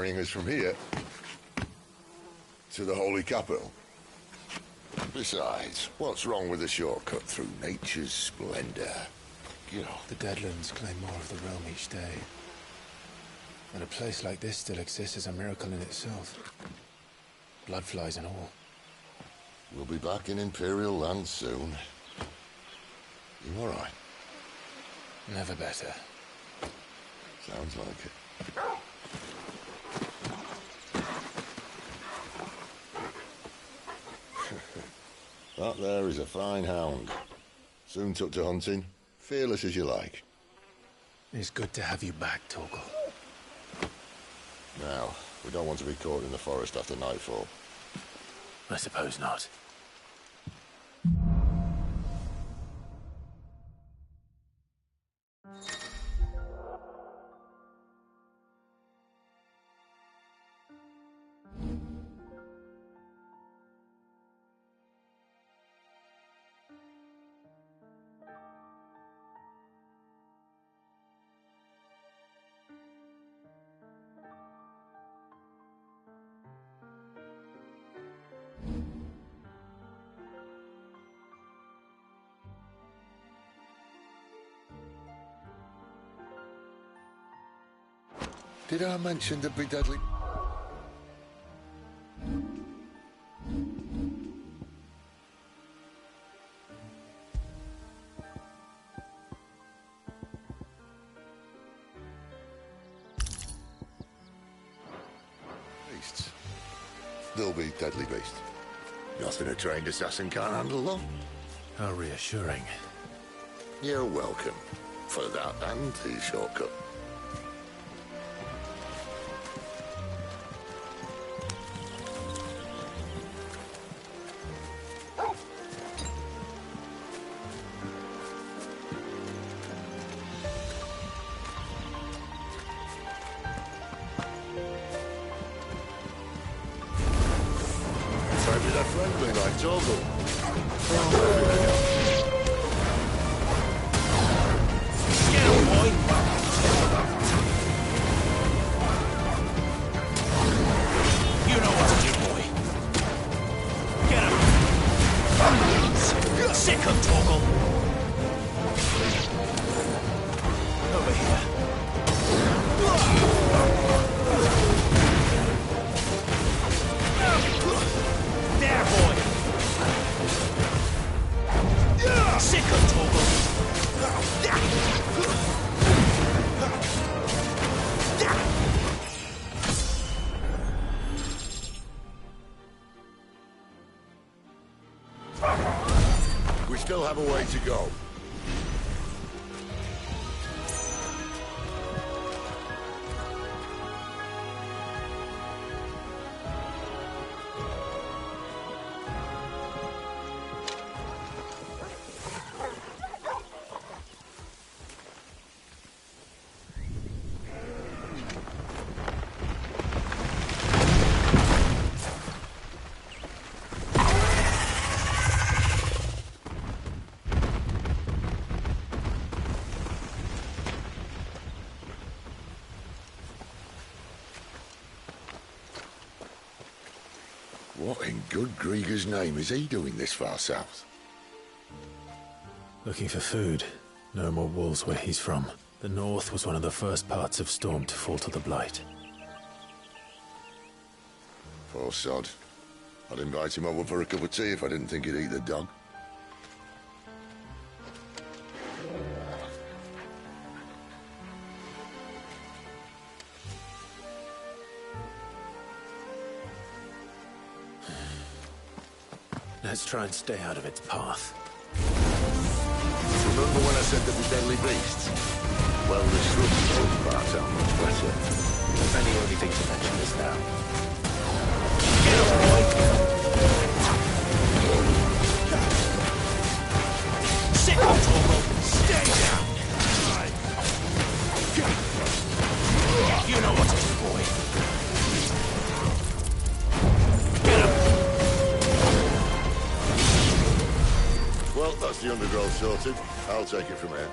carrying us from here to the Holy Capital. Besides, what's wrong with a shortcut through nature's splendor? You know. The Deadlands claim more of the realm each day. And a place like this still exists is a miracle in itself. Bloodflies and all. We'll be back in Imperial land soon. You alright? Never better. Sounds like it. That there is a fine hound. Soon took to hunting. Fearless as you like. It's good to have you back, Torgal. Now, we don't want to be caught in the forest after nightfall. I suppose not. Did I mention there'd be deadly... beasts? There'll be deadly beasts. Nothing a trained assassin can't handle, though. How reassuring. You're welcome. For that and the shortcut. Maybe they're friendly like Torgal. Get him, boy! You know what to do, boy. Get him! Sick of Torgal! Over here. There, boy! Sick of Torgal! We still have a way to go. What in good Grieger's name is he doing this far south? Looking for food. No more wolves where he's from. The north was one of the first parts of Storm to fall to the Blight. Poor sod. I'd invite him over for a cup of tea if I didn't think he'd eat the dog. Let's try and stay out of its path. Remember when I said there'd be deadly beasts? Well, the shrubs in those parts are much better. And the only thing to mention is now. Get him, boy! Sick of Torgal! Stay down! You know what to do, boy. Get him! Well, that's the undergrowth sorted. I'll take it from here.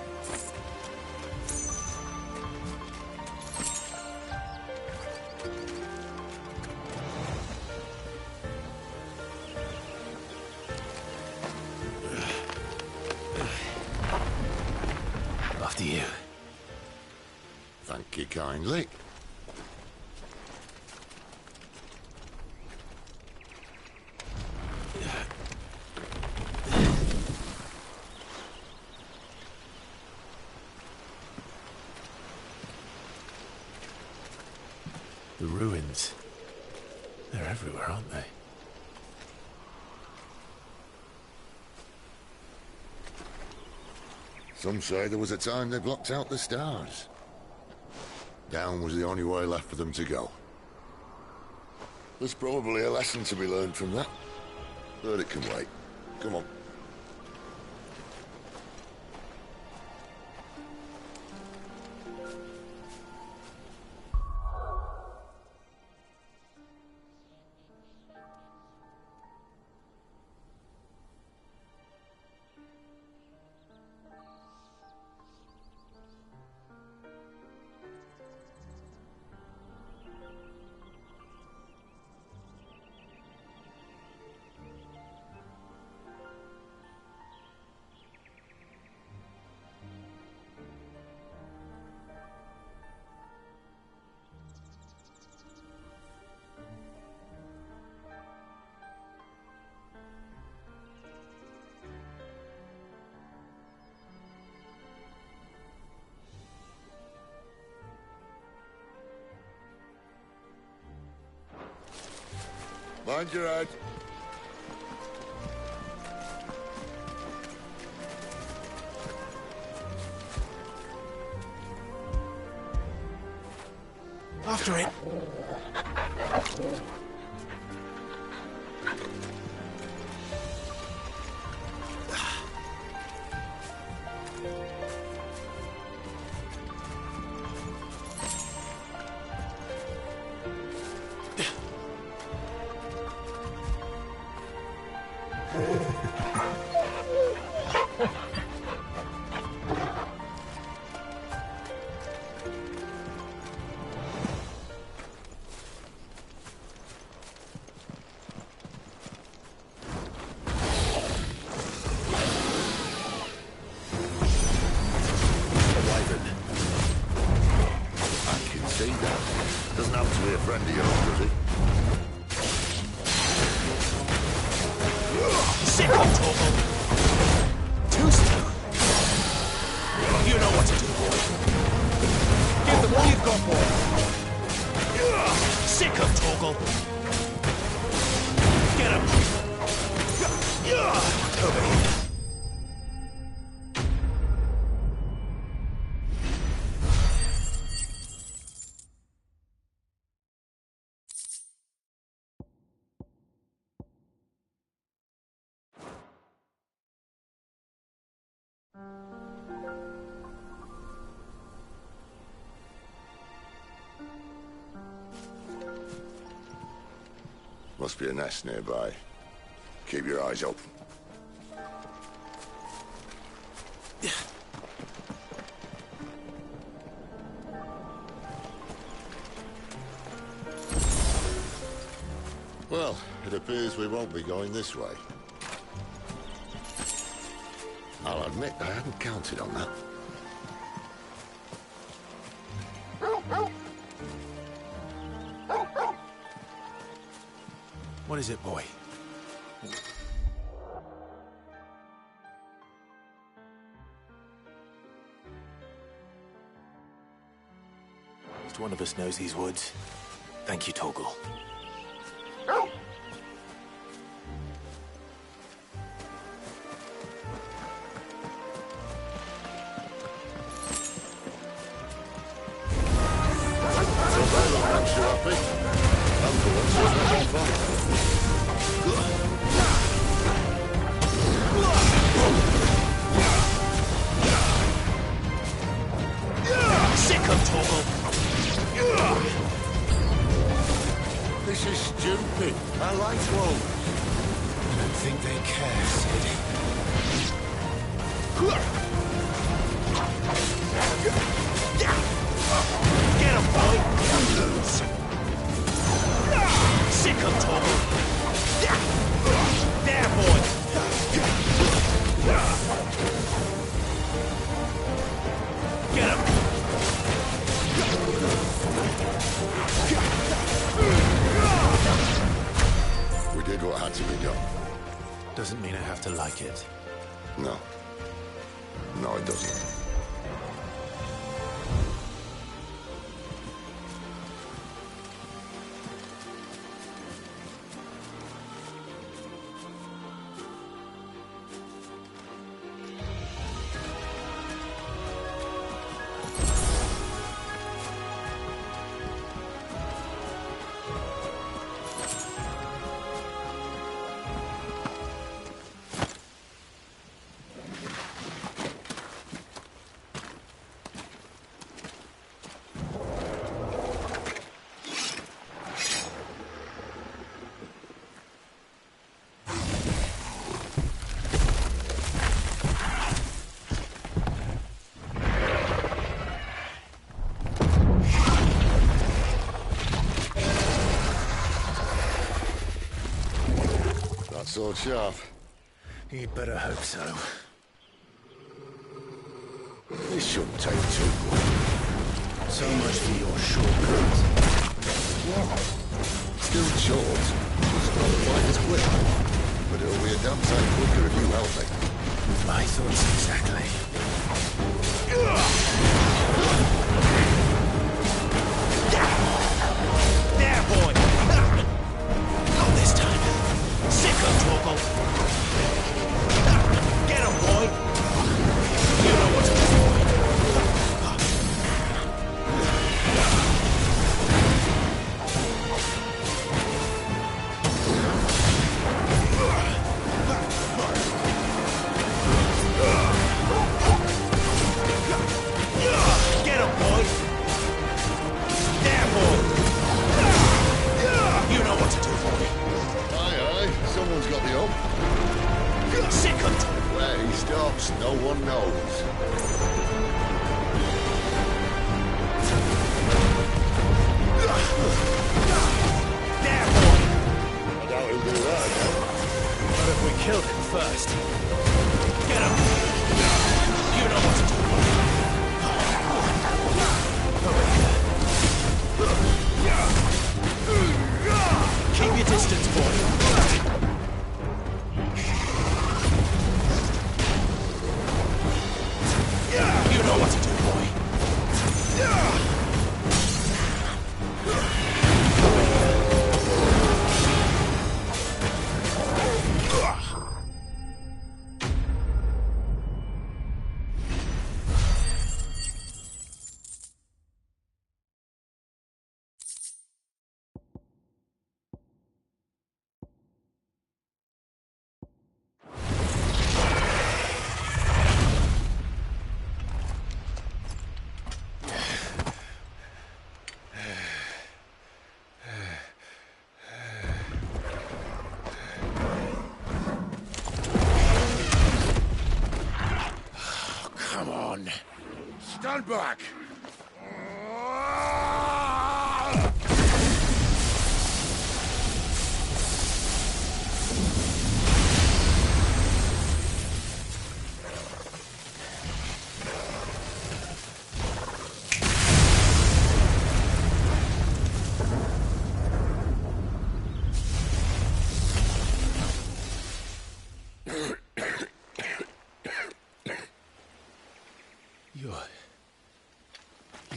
kindly. The ruins. They're everywhere, aren't they? Some say there was a time they blocked out the stars. Down was the only way left for them to go. There's probably a lesson to be learned from that. But it can wait. Come on. Mind your head. After it. Doesn't have to be a friend of yours, does he? Sick of Torgal! Tuesday! You know what to do, boy. Give them all you've got, boy. Sick of Torgal! Get him! Over here. Must be a nest nearby. Keep your eyes open. Well, it appears we won't be going this way. I'll admit I hadn't counted on that. What is it, boy? Each one of us knows these woods. Thank you, Torgal. This is stupid. I like wolves. I don't think they care, Sid. Get him, boy! Sick of Torgal! There, boy! Get him! to be done. Doesn't mean I have to like it. No. No, it doesn't. Sword sharp. You'd better hope so. This shouldn't take too long. So much for your shortcut. Well, still short. Just not quite as quick. But it'll be a damn sight quicker if you help me. My thoughts exactly. There, boy! Not this time. Sicko, Torgal! Get him, boy! You know what to do, boy. Get him, boy! There, boy! You know what to do, boy. Aye, aye. Someone's got the up. Sicko, Where he stops, no one knows. there, boy! I doubt he'll do that again. But if we killed him first. Get him! You know what to do. Keep your distance, boy. You know what to do, boy. Come on. Stand back!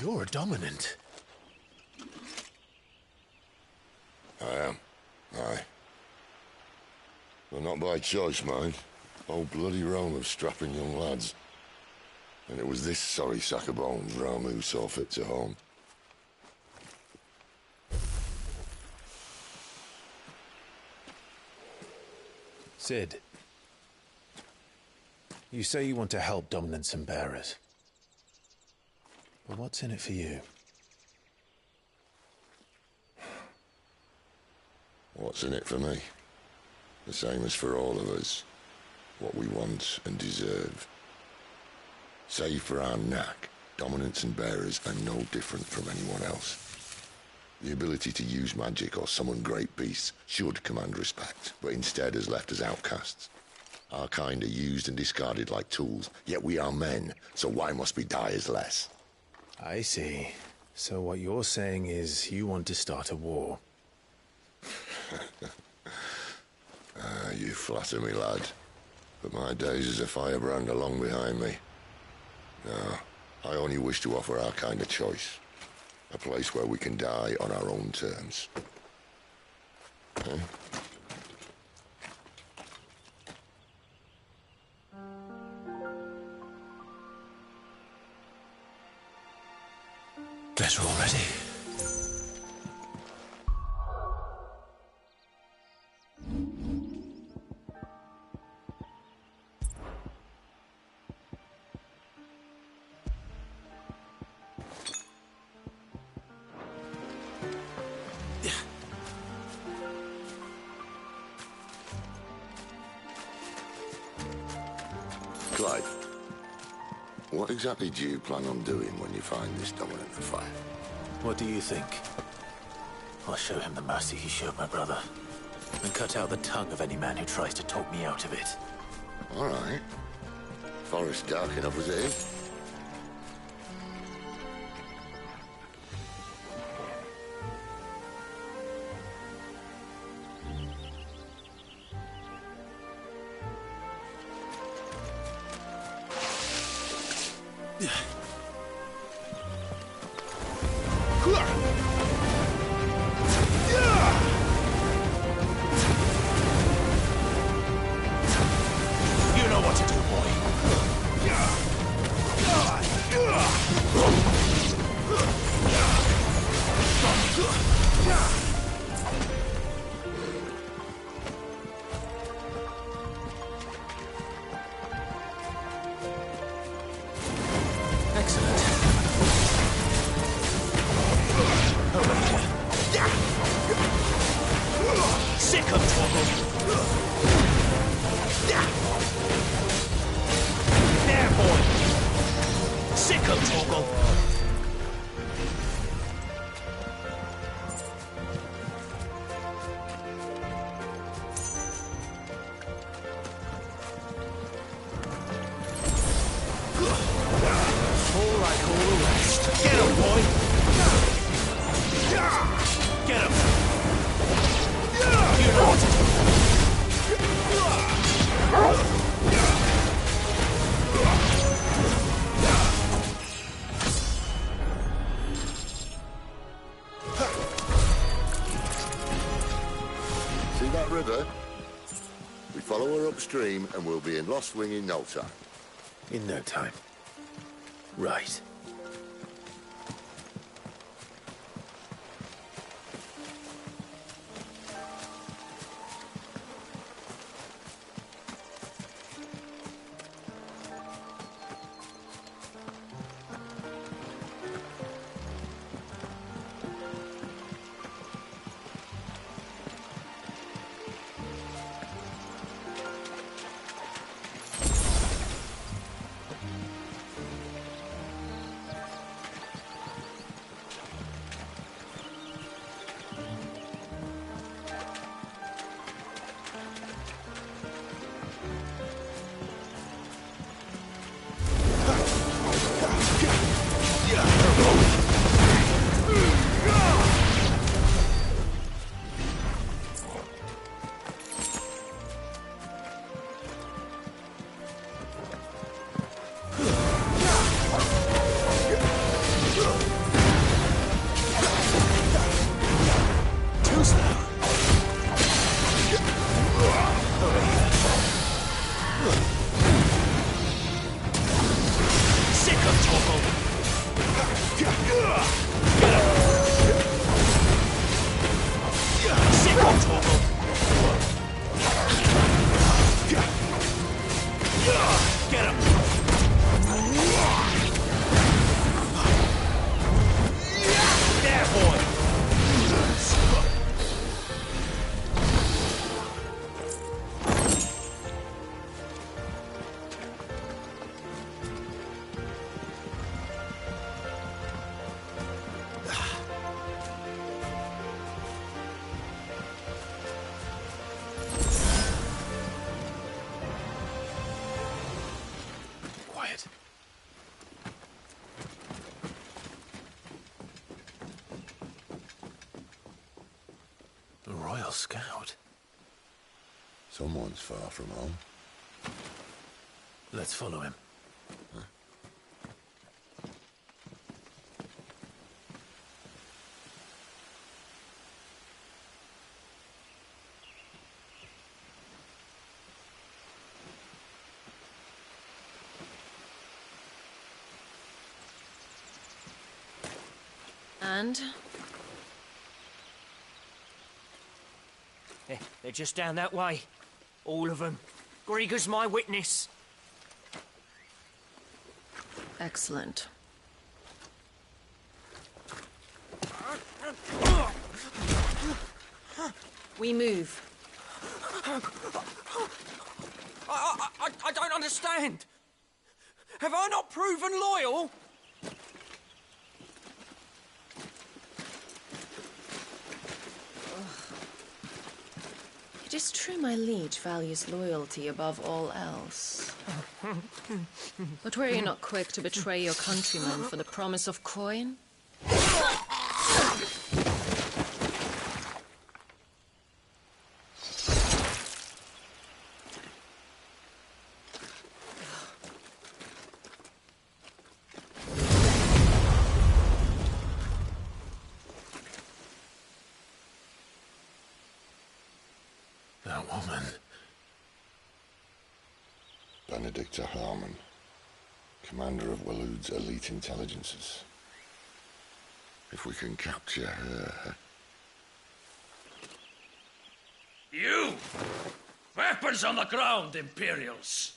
You're a dominant. I am. Aye. Well, not by choice, mind. Whole bloody realm of strapping young lads. And it was this sorry sack of bones Ramu saw fit to home. Sid, you say you want to help dominants and bearers. But what's in it for you? What's in it for me? The same as for all of us. What we want and deserve. Save for our knack, dominants and bearers are no different from anyone else. The ability to use magic or summon great beasts should command respect, but instead has left us outcasts. Our kind are used and discarded like tools, yet we are men, so why must we die as less? I see. So what you're saying is you want to start a war. You flatter me, lad. But my days as a firebrand are long behind me. No, I only wish to offer our kind of choice. A place where we can die on our own terms. Huh? Better already. Clive, what exactly do you plan on doing when you find this dominant affair? What do you think? I'll show him the mercy he showed my brother, and cut out the tongue of any man who tries to talk me out of it. All right. Forest dark enough as it is. You know what to do, boy. Excellent. Over here. Sick of trouble. There, boy. Sick of trouble. All like all the rest. Get him, boy. Get him. You know what to do. See that river? We follow her upstream and we'll be in Lost Wing in no time. In no time. Right. Royal Scout. Someone's far from home. Let's follow him. And? They're just down that way. All of them. Grieger's my witness. Excellent. We move. I don't understand. Have I not proven loyal? It is true my liege values loyalty above all else. But were you not quick to betray your countrymen for the promise of coin? That woman. Benedicta Harmon, commander of Waloed's elite intelligences. If we can capture her... You! Weapons on the ground, Imperials!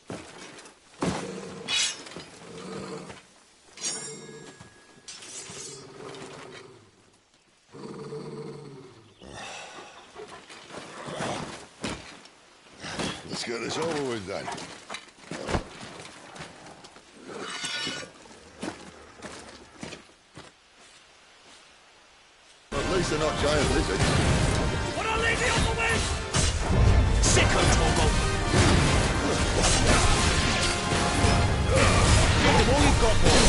Let's get this over with then. At least they're not giant lizards. What a lady on the way! Sicko, Torgal! Give them all you've got, boy.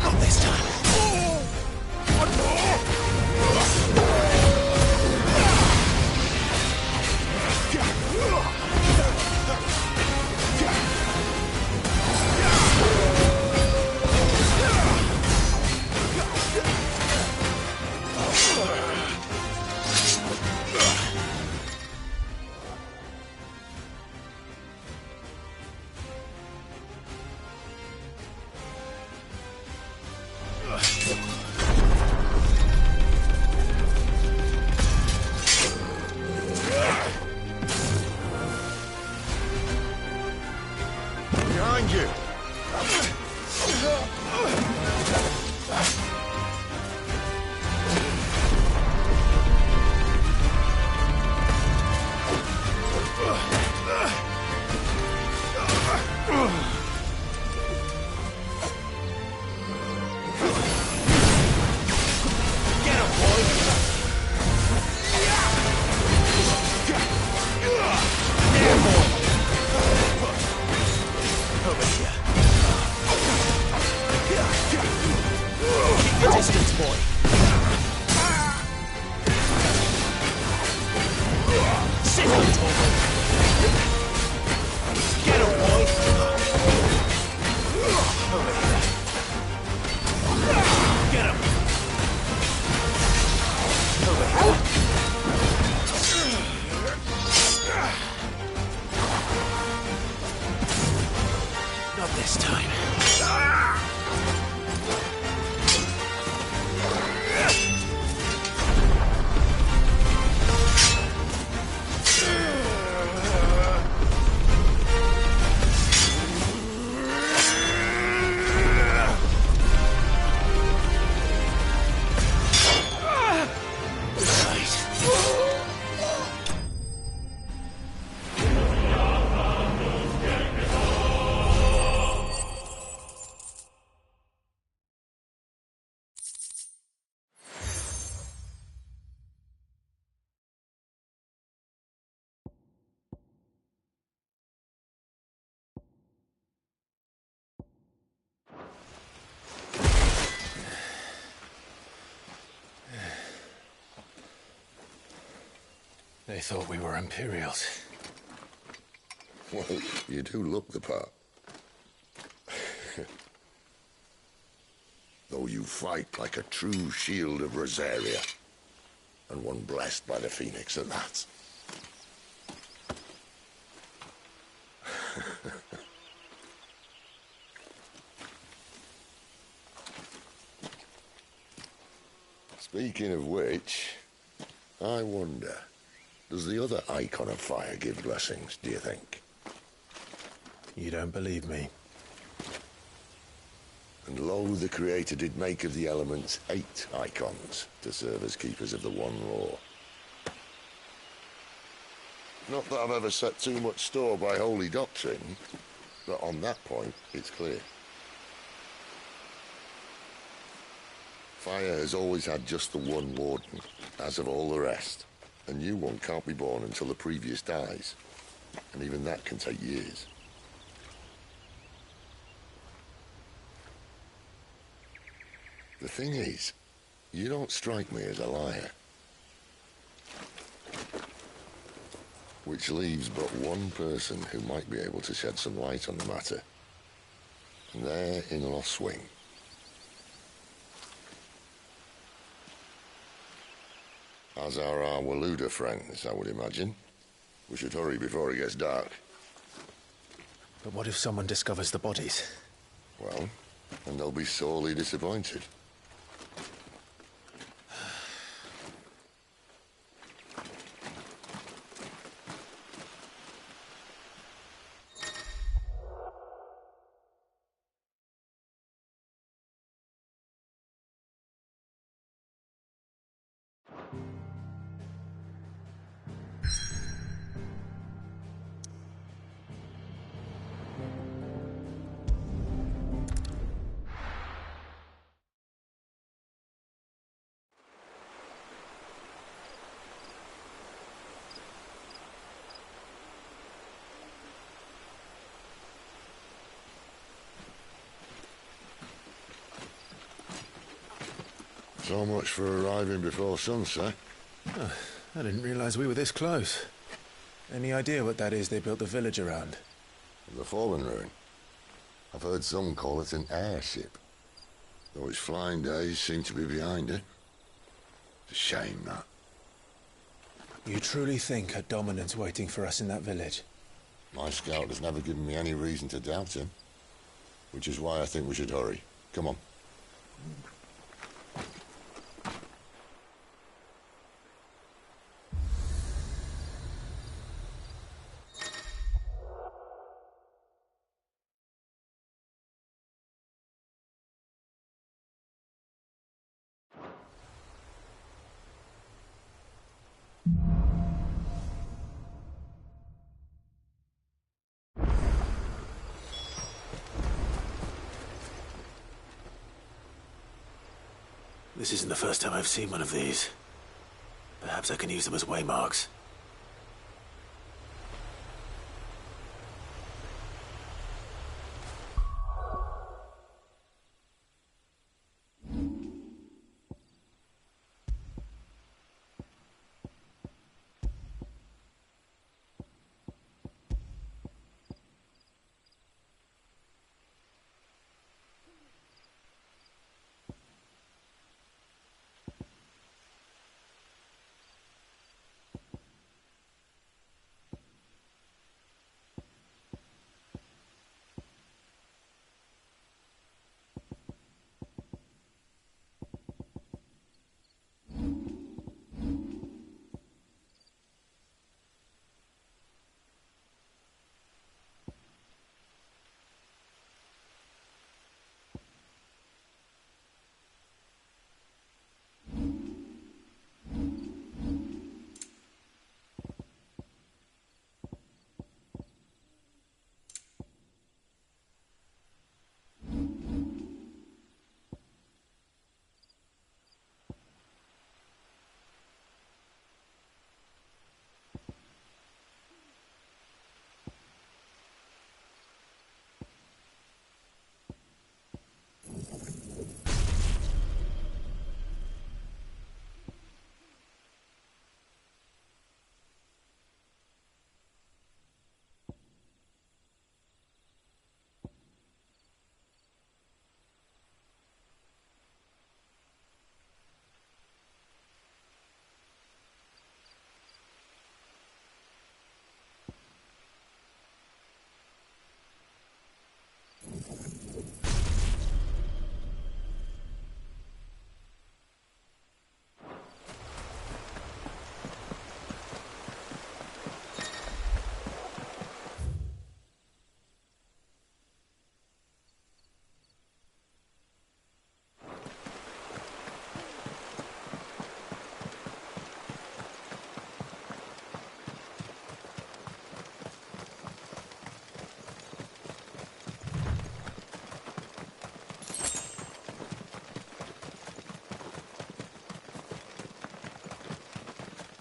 Not this time. Behind you! Distance, boy. Sicko, Torgal! Get him, boy! Over here. Get him! Over here. Not this time. They thought we were Imperials. Well, you do look the part. Though you fight like a true shield of Rosaria. And one blessed by the Phoenix at that. Speaking of which, I wonder, does the other icon of fire give blessings, do you think? You don't believe me? And lo, the Creator did make of the elements 8 icons to serve as keepers of the one law. Not that I've ever set too much store by holy doctrine, but on that point, it's clear. Fire has always had just the one warden, as of all the rest. A new one can't be born until the previous dies, and even that can take years. The thing is, you don't strike me as a liar. Which leaves but one person who might be able to shed some light on the matter. And they're in Lost Swing. As are our Waluda friends, I would imagine. We should hurry before it gets dark. But what if someone discovers the bodies? Well, and they'll be sorely disappointed. So much for arriving before sunset. Oh, I didn't realize we were this close. Any idea what that is they built the village around? The Fallen Ruin. I've heard some call it an airship. Though its flying days seem to be behind it. It's a shame, that. You truly think a dominant's waiting for us in that village? My scout has never given me any reason to doubt him. Which is why I think we should hurry. Come on. This isn't the first time I've seen one of these. Perhaps I can use them as waymarks.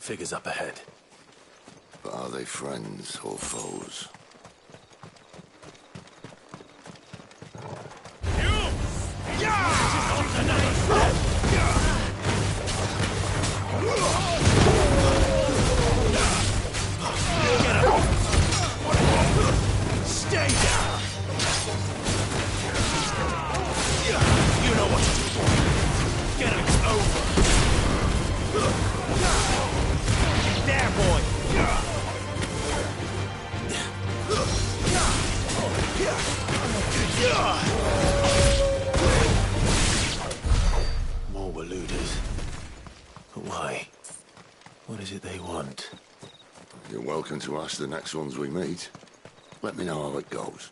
Figures up ahead. But are they friends or foes? Stay down! You know what to do, boy. Get him over. There, boy. More Waluders. But why? What is it they want? You're welcome to ask the next ones we meet. Let me know how it goes.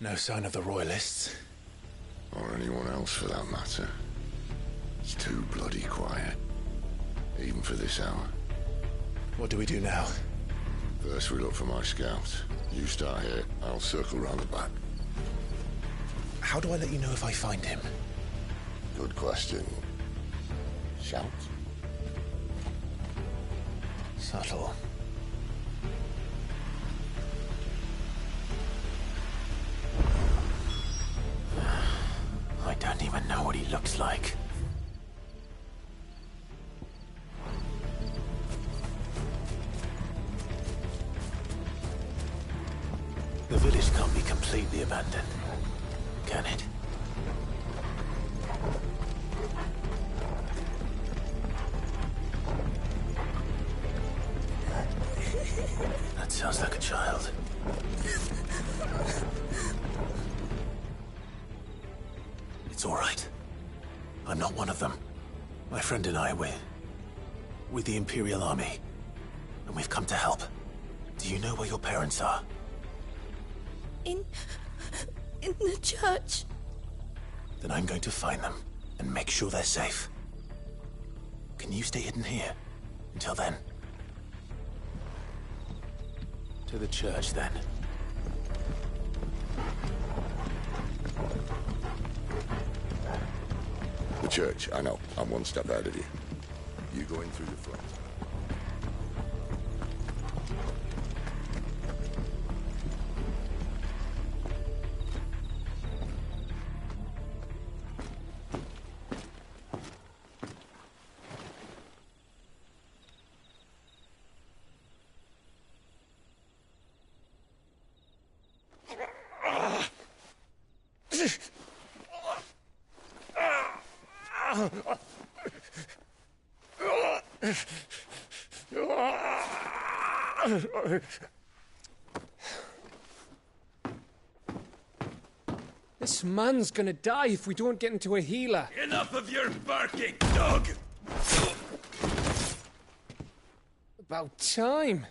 No sign of the Royalists. Or anyone else for that matter. It's too bloody quiet. Even for this hour. What do we do now? First we look for my scout. You start here, I'll circle round the back. How do I let you know if I find him? Good question. Shout? Subtle. I don't even know what he looks like. The village can't be completely abandoned, can it? That sounds like a child. It's all right. I'm not one of them. My friend and I, we're with the Imperial Army. And we've come to help. Do you know where your parents are? In the church. Then I'm going to find them and make sure they're safe. Can you stay hidden here until then? To the church, then. The church, I know. I'm one step ahead of you. You go in through the front. This man's gonna die if we don't get into a healer. Enough of your barking, dog! About time.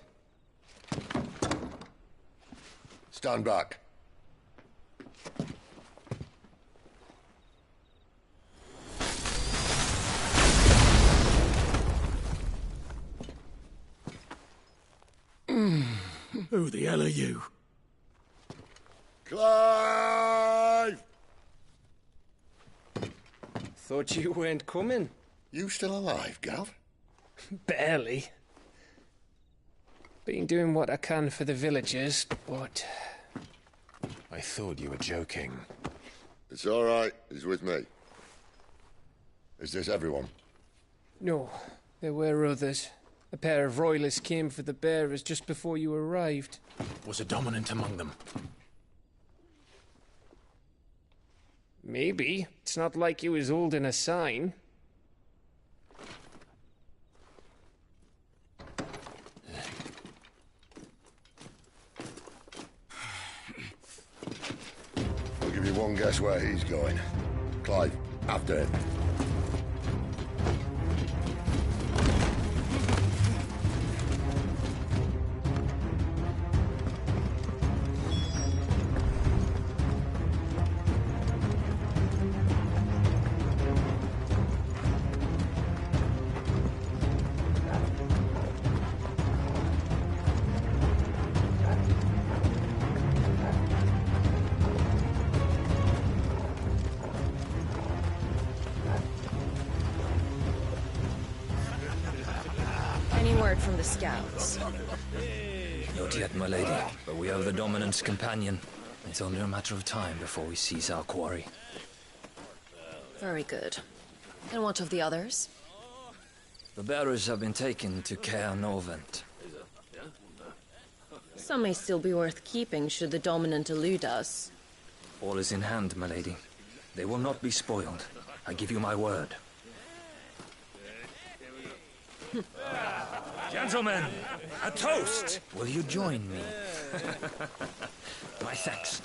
Stand back. Who the hell are you? Clive! Thought you weren't coming. You still alive, Gav? Barely. Been doing what I can for the villagers, but... I thought you were joking. It's all right. He's with me. Is this everyone? No, there were others. A pair of royalists came for the bearers just before you arrived. Was a dominant among them? Maybe. It's not like he was holding a sign. I'll give you one guess where he's going. Clive, after him. word from the scouts? Not yet, my lady, but we have the Dominant's companion. It's only a matter of time before we seize our quarry. Very good. And what of the others? The bearers have been taken to Caer Norvent. Some may still be worth keeping should the Dominant elude us. All is in hand, my lady. They will not be spoiled. I give you my word. Gentlemen, a toast! Will you join me? My thanks.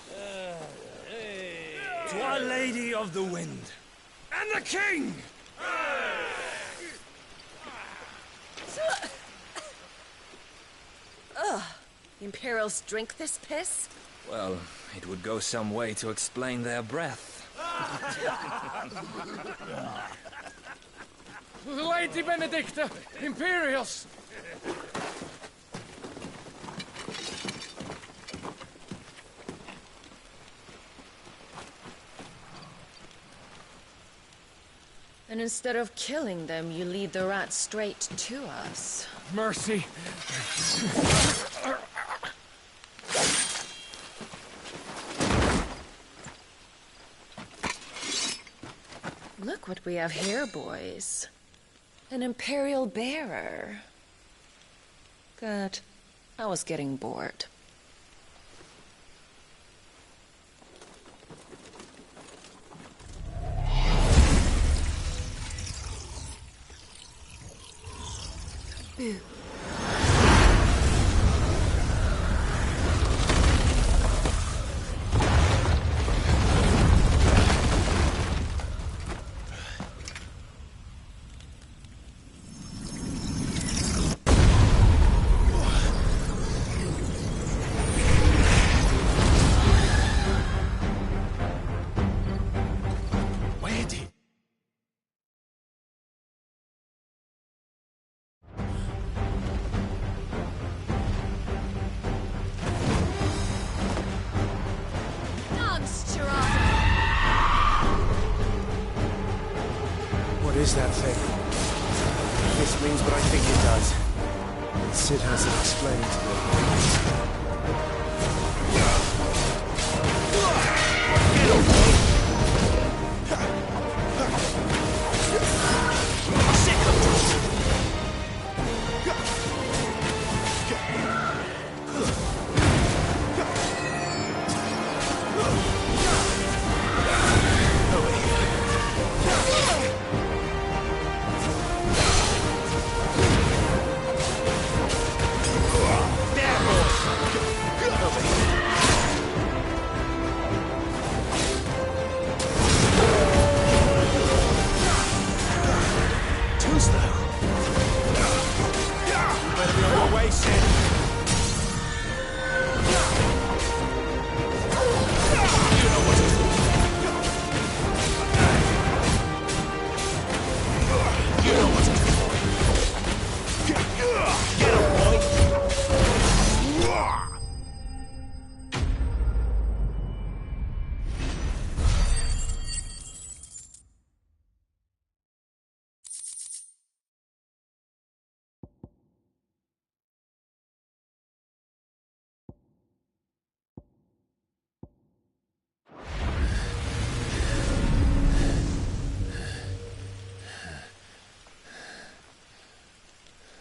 To Our Lady of the Wind. And the King! The Imperials drink this piss? Well, it would go some way to explain their breath. Lady Benedicta! Imperials! And instead of killing them, you lead the rats straight to us. Mercy! Look what we have here, boys. An Imperial bearer. Good. I was getting bored. Boo. What is that thing? This means what I think it does. Sid has it explained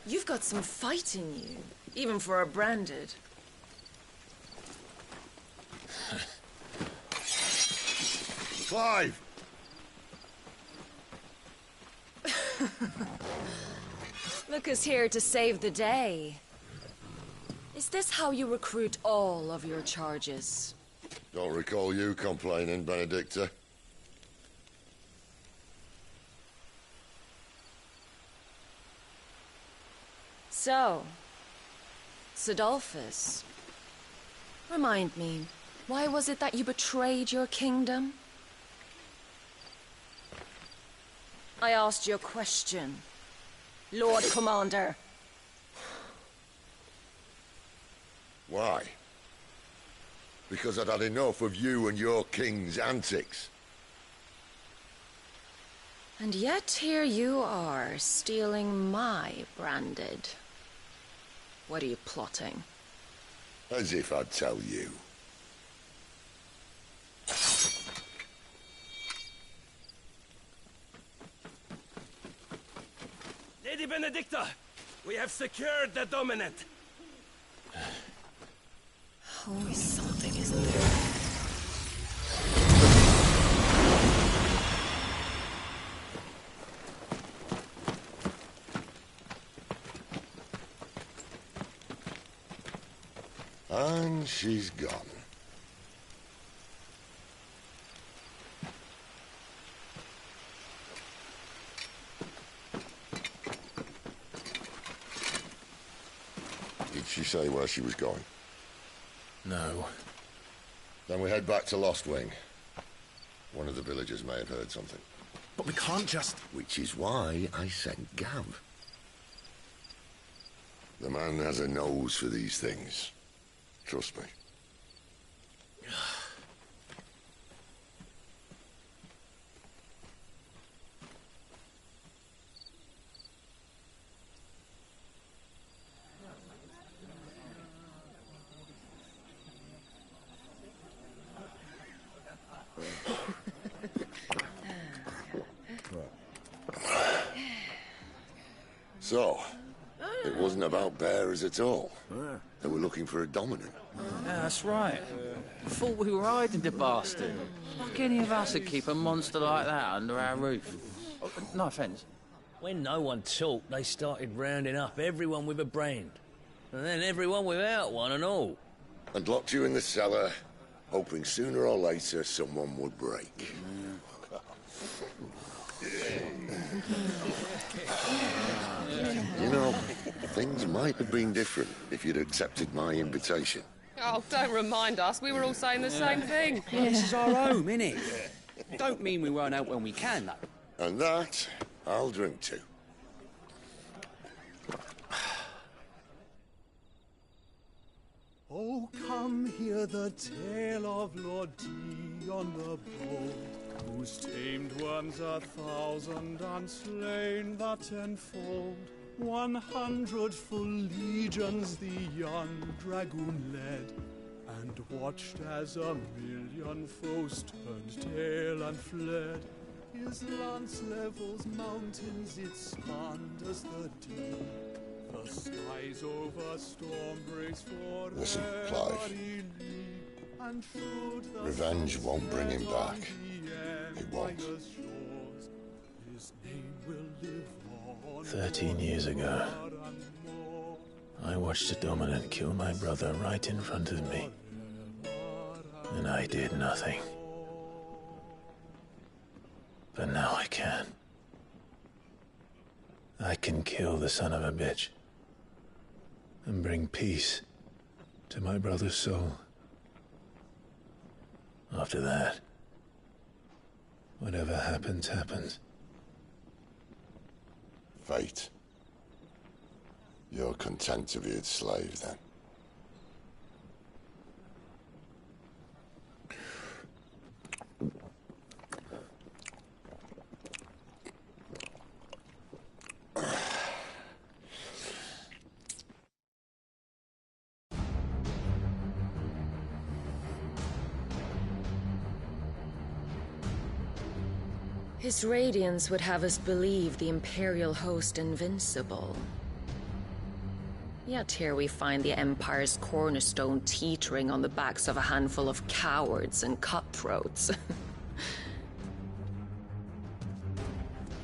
You've got some fight in you, even for a branded. Clive! Look who's here to save the day. Is this how you recruit all of your charges? Don't recall you complaining, Benedicta. So, Sidolphus, remind me, why was it that you betrayed your kingdom? I asked you a question, Lord Commander. Why? Because I'd had enough of you and your king's antics. And yet here you are, stealing my branded. What are you plotting? As if I'd tell you. Lady Benedicta, we have secured the dominant. Always something, isn't there? And she's gone. Did she say where she was going? No. Then we head back to Lost Wing. One of the villagers may have heard something. But we can't just... Which is why I sent Gav. The man has a nose for these things. Trust me. So, it wasn't about bearers at all. They were looking for a dominant. Yeah, that's right. Thought we were hiding the bastard. Like any of us would keep a monster like that under our roof. Oh, no offence. When no one talked, they started rounding up everyone with a brand. And then everyone without one and all. And locked you in the cellar, hoping sooner or later someone would break. You know, things might have been different if you'd accepted my invitation. Oh, don't remind us. We were all saying the same thing. Well, this is our home, innit? Don't mean we won't out when we can, though. And that, I'll drink to. Oh, come hear the tale of Lord Dion the Bold, who's tamed worms 1,000 and slain the 10-fold. 100 full legions the young dragoon led, and watched as 1,000,000 foes turned tail and fled. His lance levels mountains, it spanned as the deep. The skies over storm breaks for Listen, Clive. Revenge won't bring him back. It won't. 13 years ago, I watched a dominant kill my brother right in front of me. And I did nothing. But now I can. I can kill the son of a bitch and bring peace to my brother's soul. After that, whatever happens, happens. Fate. You're content to be its slave, then? His radiance would have us believe the Imperial host invincible. Yet here we find the Empire's cornerstone teetering on the backs of a handful of cowards and cutthroats.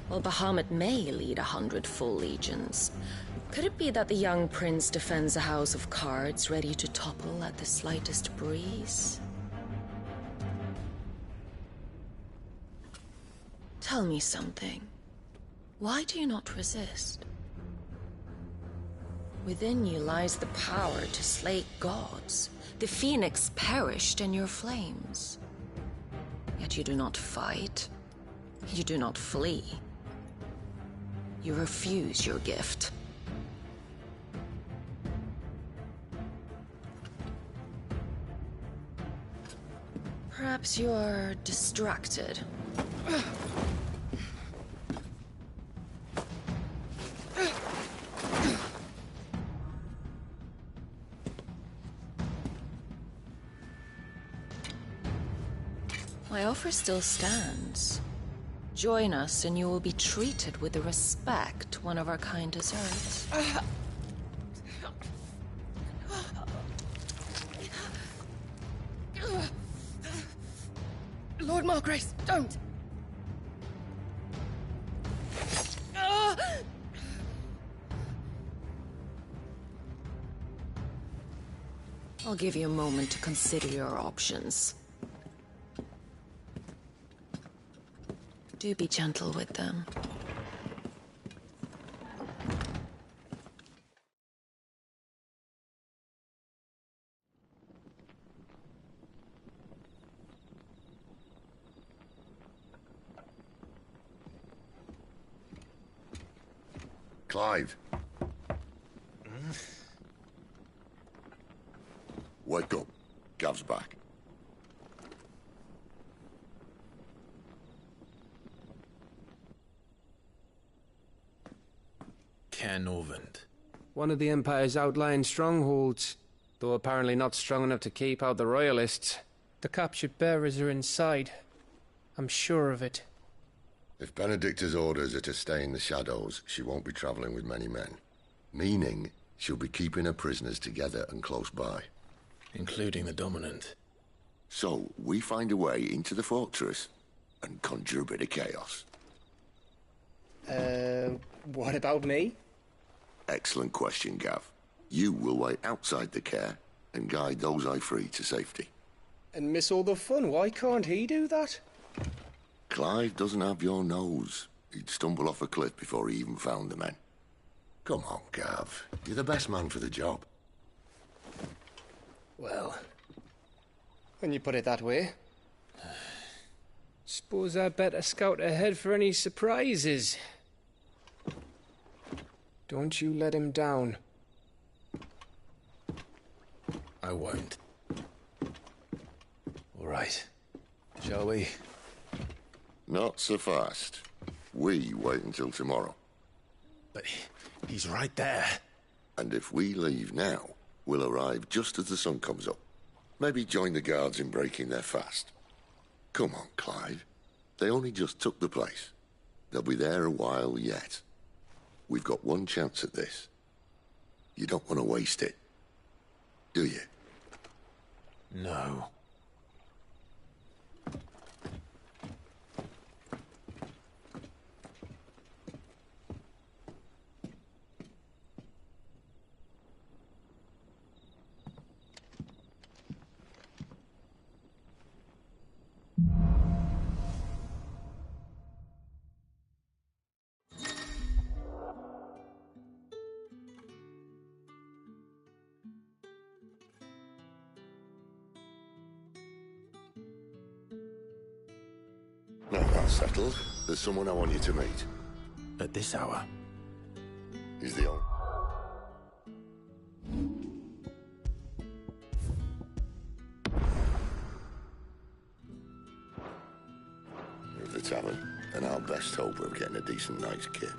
While Bahamut may lead 100 full legions, could it be that the young prince defends a house of cards ready to topple at the slightest breeze? Tell me something. Why do you not resist? Within you lies the power to slay gods. The phoenix perished in your flames. Yet you do not fight. You do not flee. You refuse your gift. Perhaps you're distracted. offer still stands. Join us and you will be treated with the respect one of our kind deserves. Lord Margrace, don't! I'll give you a moment to consider your options. Do be gentle with them. Clive. Wake up. Gav's back. Caernarvon. One of the Empire's outlying strongholds, though apparently not strong enough to keep out the Royalists. The captured bearers are inside. I'm sure of it. If Benedicta's orders are to stay in the shadows, she won't be traveling with many men. Meaning, she'll be keeping her prisoners together and close by. Including the Dominant. So, we find a way into the fortress and conjure a bit of chaos. What about me? Excellent question, Gav. You will wait outside the care and guide those I free to safety. And miss all the fun. Why can't he do that? Clive doesn't have your nose. He'd stumble off a cliff before he even found the men. Come on, Gav. You're the best man for the job. Well, when you put it that way. Suppose I'd better scout ahead for any surprises. Don't you let him down. I won't. All right. Shall we? Not so fast. We wait until tomorrow. But he's right there. And if we leave now, we'll arrive just as the sun comes up. Maybe join the guards in breaking their fast. Come on, Clive. They only just took the place. They'll be there a while yet. We've got one chance at this. You don't want to waste it, do you? No. Now that's settled. There's someone I want you to meet. At this hour? He's the only... of the tavern, and our best hope of getting a decent night's kip.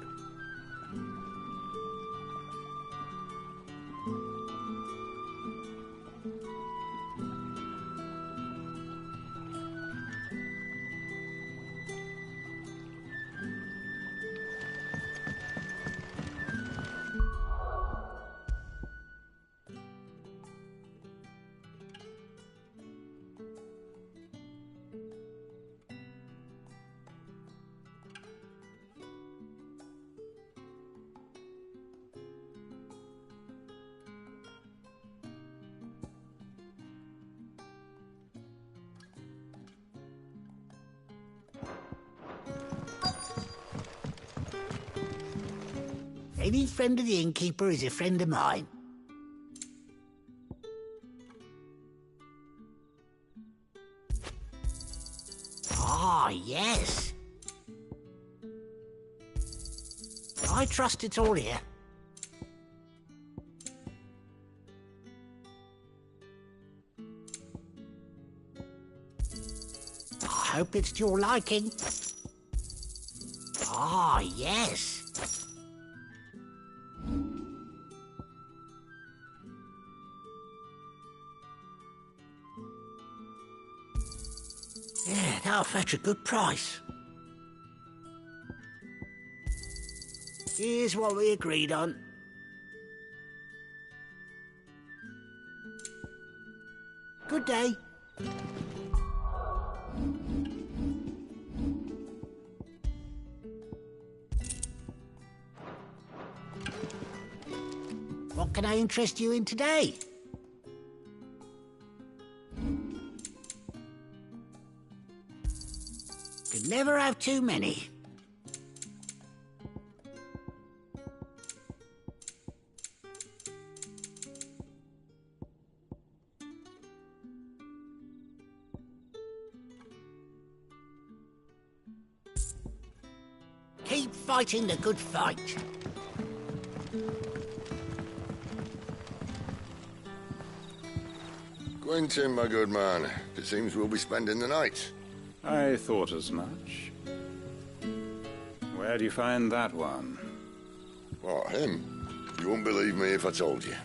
Any friend of the innkeeper is a friend of mine. Ah, yes. I trust it's all here. I hope it's to your liking. Ah, yes. Yeah, that'll fetch a good price. Here's what we agreed on. Good day. What can I interest you in today? Could never have too many. Keep fighting the good fight. Quentin, my good man. It seems we'll be spending the night. I thought as much. Where do you find that one? What, him? You wouldn't believe me if I told you.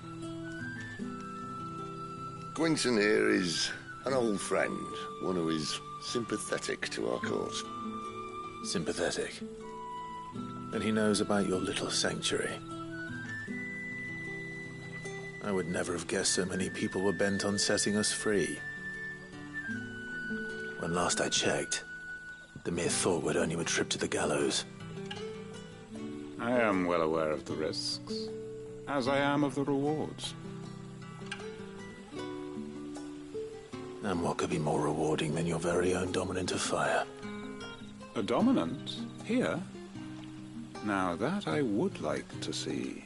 Quentin here is an old friend, one who is sympathetic to our cause. Sympathetic? Then he knows about your little sanctuary. I would never have guessed so many people were bent on setting us free. When last I checked, the mere thought would earn you a trip to the gallows. I am well aware of the risks, as I am of the rewards. And what could be more rewarding than your very own dominant of fire? A dominant? Here? Now that I would like to see.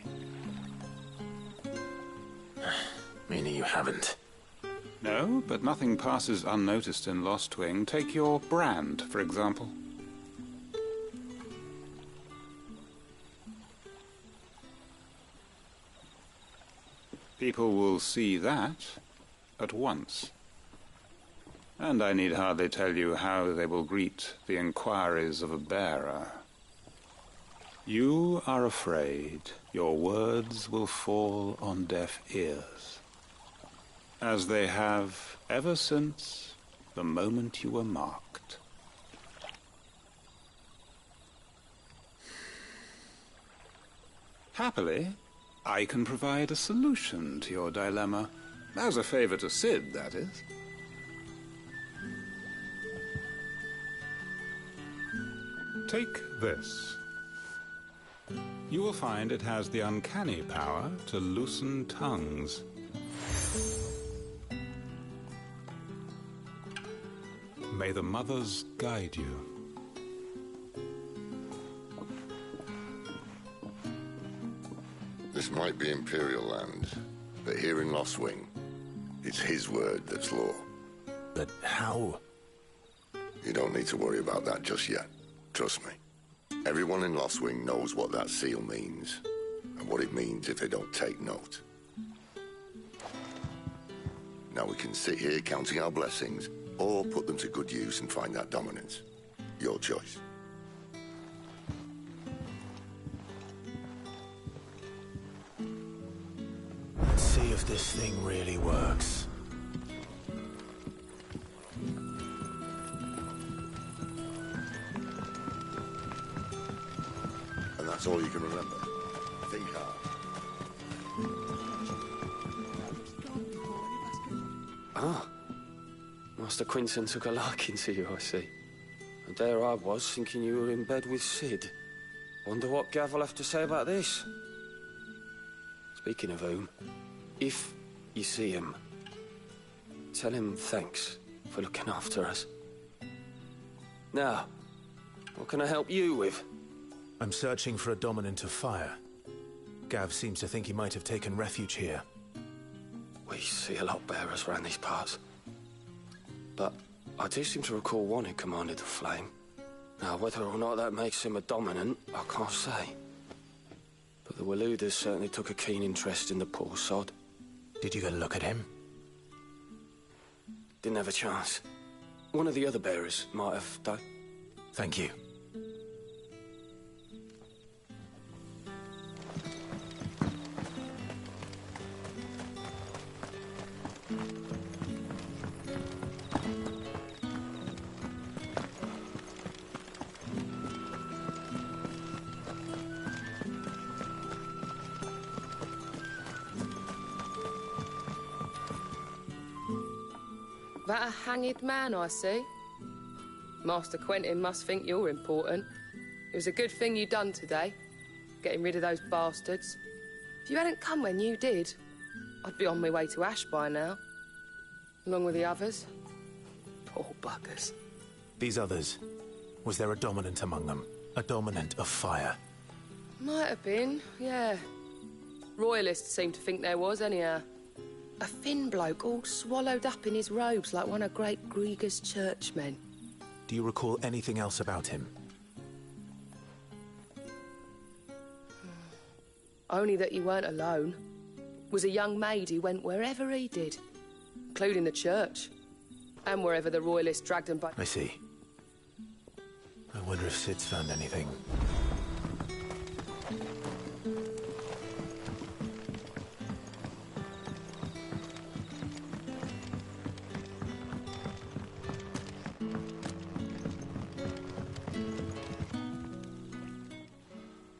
Meaning you haven't? No, but nothing passes unnoticed in Lost Wing. Take your brand, for example. People will see that at once. And I need hardly tell you how they will greet the inquiries of a bearer. You are afraid your words will fall on deaf ears, as they have ever since the moment you were marked. Happily, I can provide a solution to your dilemma. As a favor to Sid, that is. Take this. You will find it has the uncanny power to loosen tongues. May the mothers guide you. This might be Imperial land, but here in Lost Wing, it's his word that's law. But how? You don't need to worry about that just yet. Trust me. Everyone in Lost Wing knows what that seal means, and what it means if they don't take note. Now we can sit here counting our blessings, or put them to good use and find that dominance. Your choice. Let's see if this thing really works. And that's all you can remember. Think hard. Ah. Master Quinton took a liking to you, I see. And there I was, thinking you were in bed with Sid. Wonder what Gav will have to say about this. Speaking of whom, if you see him, tell him thanks for looking after us. Now, what can I help you with? I'm searching for a dominant of fire. Gav seems to think he might have taken refuge here. We see a lot bearers around these parts. But I do seem to recall one who commanded the flame. Now, whether or not that makes him a dominant, I can't say. But the Waluders certainly took a keen interest in the poor sod. Did you get a look at him? Didn't have a chance. One of the other bearers might have done. Thank you. That a hanged man, I see. Master Quentin must think you're important. It was a good thing you done today, getting rid of those bastards. If you hadn't come when you did, I'd be on my way to Ash by now, along with the others. Poor buggers. These others, was there a dominant among them? A dominant of fire? Might have been, yeah. Royalists seem to think there was, anyhow. A thin bloke all swallowed up in his robes like one of Great Grieger's churchmen. Do you recall anything else about him? Only that he weren't alone. Was a young maid who went wherever he did, including the church, and wherever the Royalists dragged him back. I see. I wonder if Sid's found anything.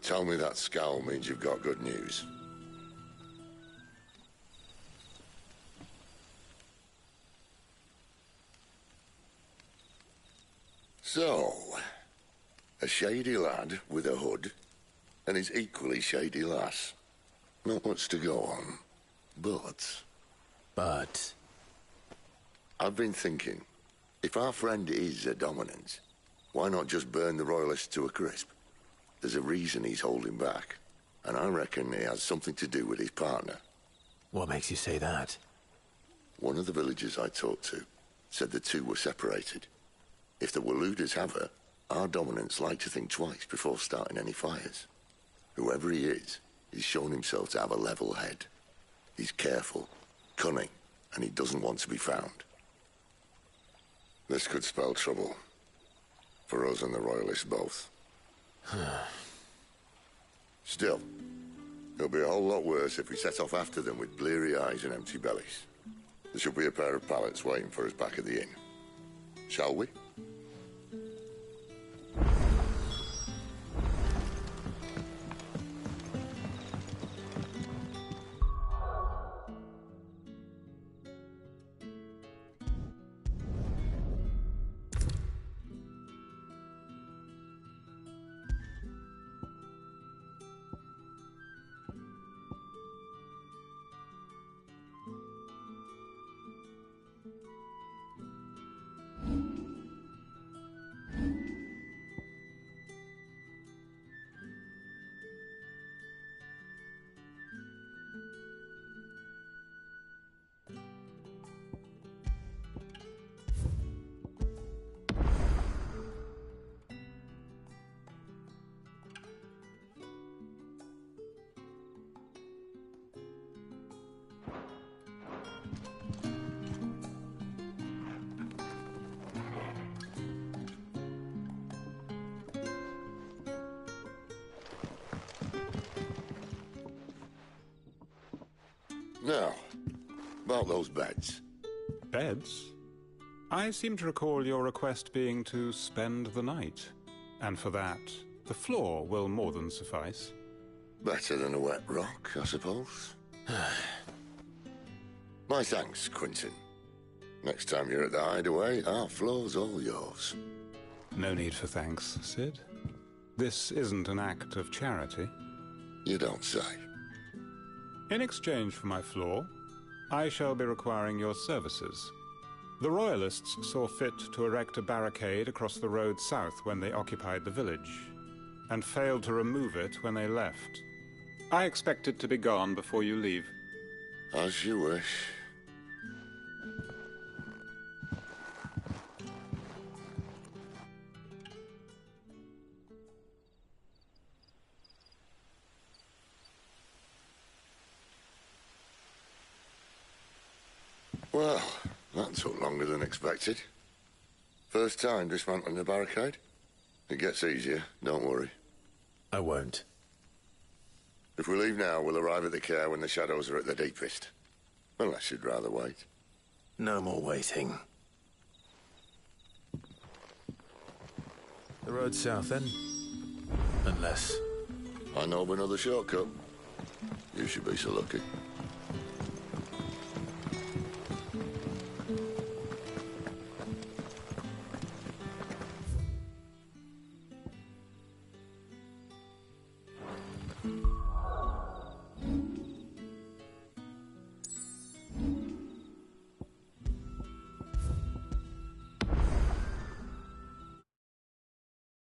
Tell me that scowl means you've got good news. So, a shady lad with a hood, and his equally shady lass. Not much to go on, but... I've been thinking, if our friend is a dominant, why not just burn the Royalists to a crisp? There's a reason he's holding back, and I reckon he has something to do with his partner. What makes you say that? One of the villagers I talked to said the two were separated. If the Waluders have her, our dominants like to think twice before starting any fires. Whoever he is, he's shown himself to have a level head. He's careful, cunning, and he doesn't want to be found. This could spell trouble. For us and the Royalists both. Still, it'll be a whole lot worse if we set off after them with bleary eyes and empty bellies. There should be a pair of pallets waiting for us back at the inn. Shall we? Now, about those beds. Beds? I seem to recall your request being to spend the night. And for that, the floor will more than suffice. Better than a wet rock, I suppose. My thanks, Quentin. Next time you're at the hideaway, our floor's all yours. No need for thanks, Sid. This isn't an act of charity. You don't say. In exchange for my floor, I shall be requiring your services. The Royalists saw fit to erect a barricade across the road south when they occupied the village, and failed to remove it when they left. I expect it to be gone before you leave. As you wish. Well, that took longer than expected. First time dismantling the barricade? It gets easier, don't worry. I won't. If we leave now, we'll arrive at the care when the shadows are at their deepest. Unless you'd rather wait. No more waiting. The road south, then? Unless... I know of another shortcut. You should be so lucky.